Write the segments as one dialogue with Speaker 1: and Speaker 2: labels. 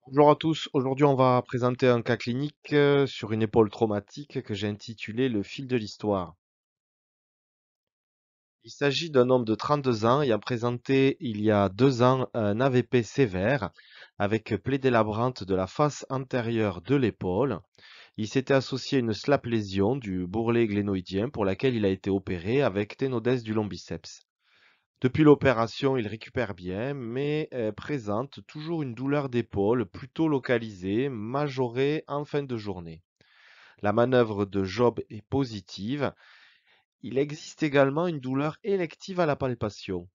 Speaker 1: Bonjour à tous, aujourd'hui on va présenter un cas clinique sur une épaule traumatique que j'ai intitulé Le fil de l'histoire. Il s'agit d'un homme de 32 ans ayant présenté il y a 2 ans un AVP sévère avec plaie délabrante de la face antérieure de l'épaule. Il s'était associé à une slap lésion du bourrelet glénoïdien pour laquelle il a été opéré avec ténodèse du lombiceps. Depuis l'opération, il récupère bien, mais présente toujours une douleur d'épaule plutôt localisée, majorée en fin de journée. La manœuvre de Job est positive. Il existe également une douleur élective à la palpation.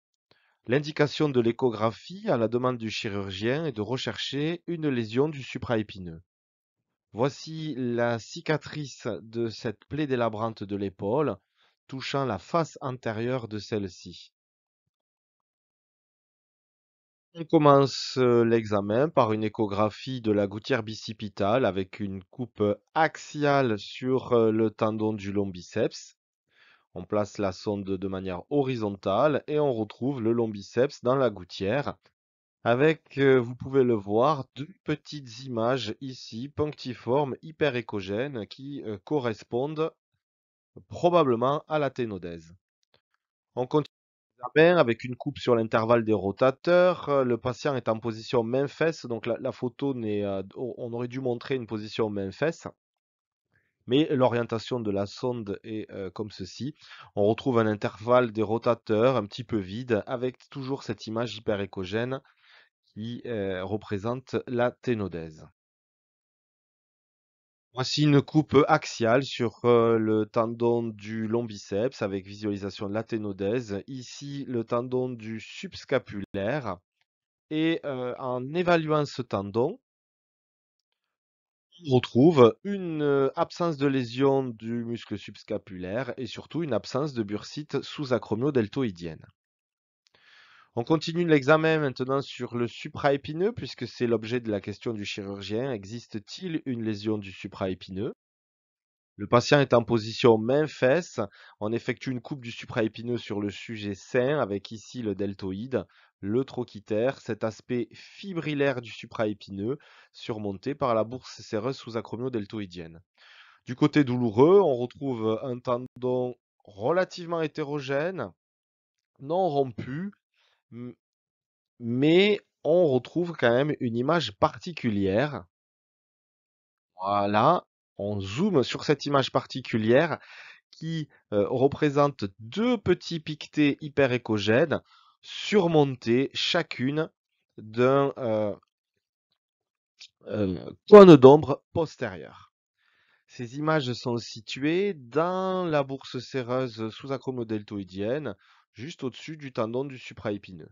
Speaker 1: L'indication de l'échographie à la demande du chirurgien est de rechercher une lésion du supraépineux. Voici la cicatrice de cette plaie délabrante de l'épaule, touchant la face antérieure de celle-ci. On commence l'examen par une échographie de la gouttière bicipitale avec une coupe axiale sur le tendon du lombiceps. On place la sonde de manière horizontale et on retrouve le lombiceps dans la gouttière avec, vous pouvez le voir, deux petites images ici, punctiformes, hyperéchogènes, qui correspondent probablement à la ténodèse. On continue l'examen avec une coupe sur l'intervalle des rotateurs. Le patient est en position main-fesse, donc la photo n'est, on aurait dû montrer une position main-fesse, mais l'orientation de la sonde est comme ceci. On retrouve un intervalle des rotateurs un petit peu vide, avec toujours cette image hyperéchogène qui représente la ténodèse. Voici une coupe axiale sur le tendon du lombiceps avec visualisation de la ténodèse. Ici, le tendon du subscapulaire. Et en évaluant ce tendon, on retrouve une absence de lésion du muscle subscapulaire et surtout une absence de bursite sous-acromio-deltoïdienne. On continue l'examen maintenant sur le supraépineux, puisque c'est l'objet de la question du chirurgien. Existe-t-il une lésion du supraépineux? Le patient est en position main-fesse. On effectue une coupe du supraépineux sur le sujet sain, avec ici le deltoïde, le trochiter, cet aspect fibrillaire du supraépineux, surmonté par la bourse séreuse sous-acromio-deltoïdienne. Du côté douloureux, on retrouve un tendon relativement hétérogène, non rompu, m- mais on retrouve quand même une image particulière. Voilà, on zoome sur cette image particulière qui représente deux petits piquetés hyperéchogènes surmontés chacune d'un cône d'ombre postérieur. Ces images sont situées dans la bourse séreuse sous-acromodeltoïdienne, juste au-dessus du tendon du supraépineux.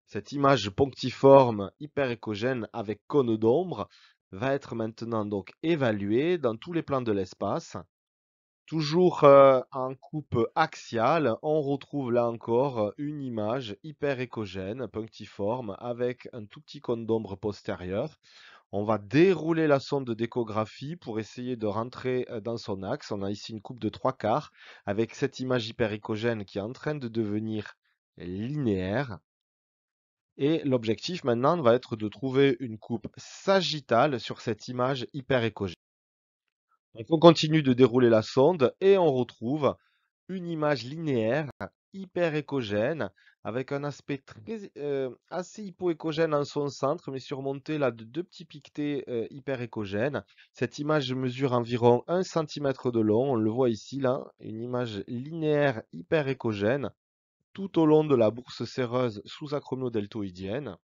Speaker 1: Cette image punctiforme hyperéchogène avec cône d'ombre va être maintenant donc évaluée dans tous les plans de l'espace. Toujours en coupe axiale, on retrouve là encore une image hyperéchogène, punctiforme, avec un tout petit cône d'ombre postérieur. On va dérouler la sonde d'échographie pour essayer de rentrer dans son axe. On a ici une coupe de 3/4 avec cette image hyperéchogène qui est en train de devenir linéaire. Et l'objectif maintenant va être de trouver une coupe sagittale sur cette image hyperéchogène. Donc on continue de dérouler la sonde et on retrouve une image linéaire hyper échogène avec un aspect assez hypoéchogène en son centre, mais surmonté là de deux petits piquetés hyper échogènes. Cette image mesure environ 1 cm de long. On le voit ici, là, une image linéaire hyper échogène tout au long de la bourse séreuse sous-acromio-deltoïdienne.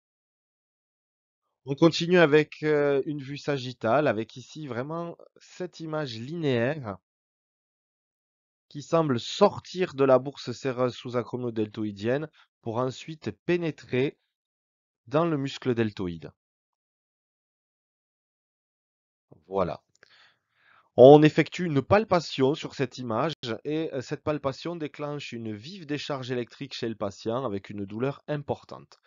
Speaker 1: On continue avec une vue sagittale, avec ici vraiment cette image linéaire qui semble sortir de la bourse séreuse sous-acromio-deltoïdienne pour ensuite pénétrer dans le muscle deltoïde. Voilà. On effectue une palpation sur cette image et cette palpation déclenche une vive décharge électrique chez le patient avec une douleur importante.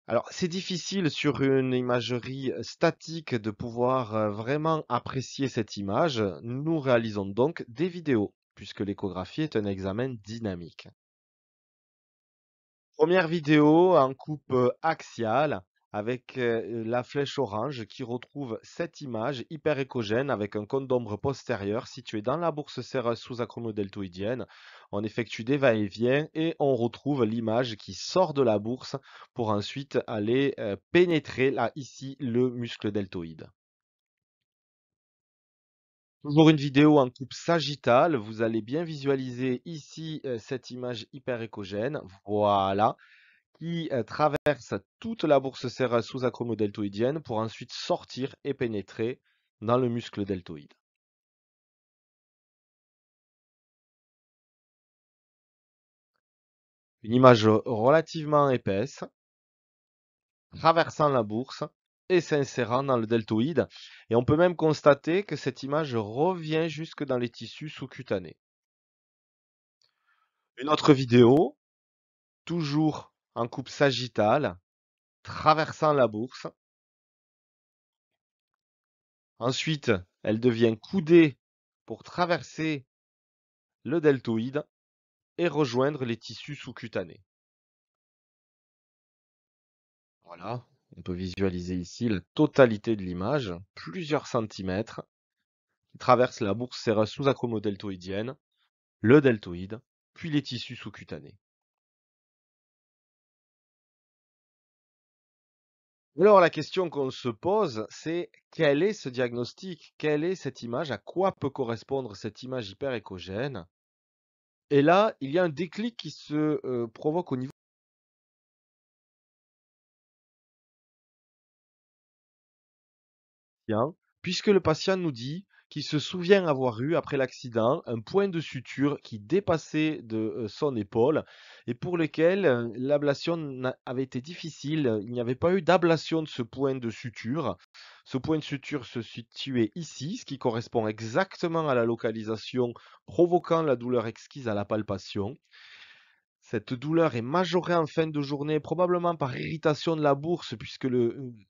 Speaker 1: Alors, c'est difficile sur une imagerie statique de pouvoir vraiment apprécier cette image. Nous réalisons donc des vidéos, puisque l'échographie est un examen dynamique. Première vidéo en coupe axiale avec la flèche orange qui retrouve cette image hyper échogène avec un cône d'ombre postérieur situé dans la bourse séreuse sous-acromodeltoïdienne. On effectue des va-et-vient et on retrouve l'image qui sort de la bourse pour ensuite aller pénétrer là, ici, le muscle deltoïde. Toujours une vidéo en coupe sagittale, vous allez bien visualiser ici cette image hyper échogène, voilà, qui traverse toute la bourse séreuse sous-acromodeltoïdienne pour ensuite sortir et pénétrer dans le muscle deltoïde. Une image relativement épaisse, traversant la bourse et s'insérant dans le deltoïde. Et on peut même constater que cette image revient jusque dans les tissus sous-cutanés. Une autre vidéo, toujours en coupe sagittale, traversant la bourse. Ensuite, elle devient coudée pour traverser le deltoïde et rejoindre les tissus sous-cutanés. Voilà, on peut visualiser ici la totalité de l'image, plusieurs centimètres, qui traverse la bourse séreuse sous-acromodeltoïdienne, le deltoïde, puis les tissus sous-cutanés. Alors la question qu'on se pose, c'est quel est ce diagnostic? Quelle est cette image? À quoi peut correspondre cette image hyper échogène? Et là, il y a un déclic qui se provoque au niveau patient, puisque le patient nous dit qu'il se souvient avoir eu, après l'accident, un point de suture qui dépassait de son épaule et pour lequel l'ablation avait été difficile. Il n'y avait pas eu d'ablation de ce point de suture. Ce point de suture se situait ici, ce qui correspond exactement à la localisation provoquant la douleur exquise à la palpation. Cette douleur est majorée en fin de journée, probablement par irritation de la bourse, puisque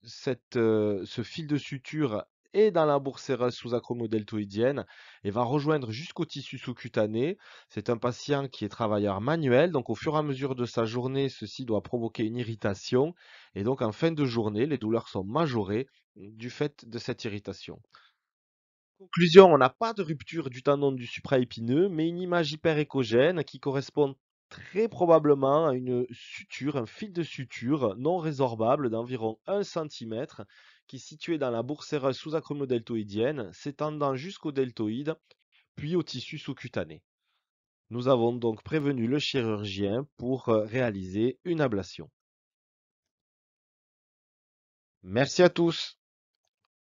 Speaker 1: ce fil de suture est dans la bourse séreuse sous-acromodeltoïdienne et va rejoindre jusqu'au tissu sous-cutané. C'est un patient qui est travailleur manuel, donc au fur et à mesure de sa journée, ceci doit provoquer une irritation. Et donc en fin de journée, les douleurs sont majorées du fait de cette irritation. Conclusion, on n'a pas de rupture du tendon du supraépineux, mais une image hyperéchogène qui correspond très probablement à une suture, un fil de suture non résorbable d'environ 1 cm qui est situé dans la bourse séreuse sous-acromodeltoïdienne, s'étendant jusqu'au deltoïde, puis au tissu sous-cutané. Nous avons donc prévenu le chirurgien pour réaliser une ablation. Merci à tous.